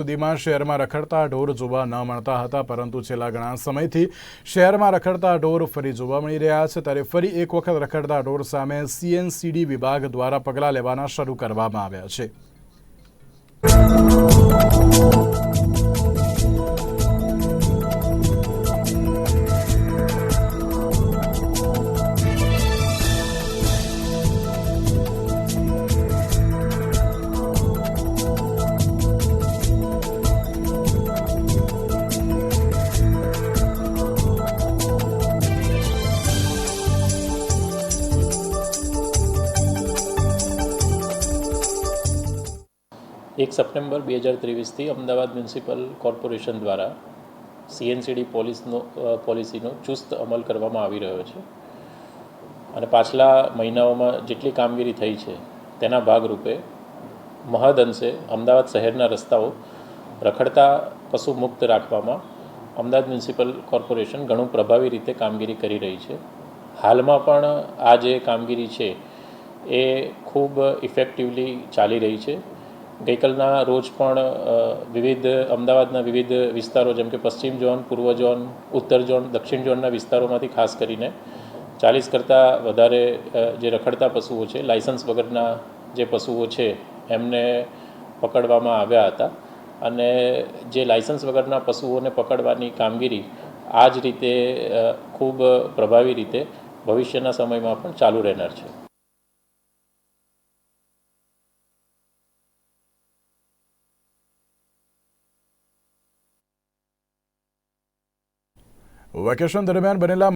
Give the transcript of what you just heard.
સુધીમાં શહેરમાં રખડતા ઢોર જોવા ન મળતા હતા, પરંતુ છેલ્લા ઘણા સમયથી શહેરમાં રખડતા ઢોર ફરી જોવા મળી રહ્યા છે। ત્યારે ફરી એક વખત રખડતા ઢોર સામે CNCD વિભાગ દ્વારા પગલાં લેવાના શરૂ કરવામાં આવ્યા છે। एक સપ્ટેમ્બર 2023 અમદાવાદ મ્યુનિસિપલ કોર્પોરેશન દ્વારા CNCD પોલિસીનો ચુસ્ત અમલ કરવામાં આવી રહ્યો છે અને પાછલા મહિનાઓમાં જેટલી કામગીરી થઈ છે તેના ભાગરૂપે મહદઅંશે અમદાવાદ શહેરના રસ્તાઓ રખડતા પશુ મુક્ત રાખવામાં અમદાવાદ મ્યુનિસિપલ કોર્પોરેશન ઘણું પ્રભાવી રીતે કામગીરી કરી રહી છે। હાલમાં પણ આ જે કામગીરી છે એ ખૂબ ઇફેક્ટિવલી ચાલી રહી છે। ગઈકાલના રોજ પણ અમદાવાદના વિવિધ વિસ્તારો જેમ કે પશ્ચિમ ઝોન, પૂર્વ ઝોન, ઉત્તર ઝોન, દક્ષિણ ઝોનના વિસ્તારોમાંથી ખાસ કરીને 40 કરતાં વધારે જે રખડતા પશુઓ છે, લાયસન્સ વગરના જે પશુઓ છે એમને પકડવામાં આવ્યા હતા અને જે લાયસન્સ વગરના પશુઓને પકડવાની કામગીરી આ જ રીતે ખૂબ પ્રભાવી રીતે ભવિષ્યના સમયમાં પણ ચાલુ રહેનાર છે। વેકેશન દરમિયાન બનેલા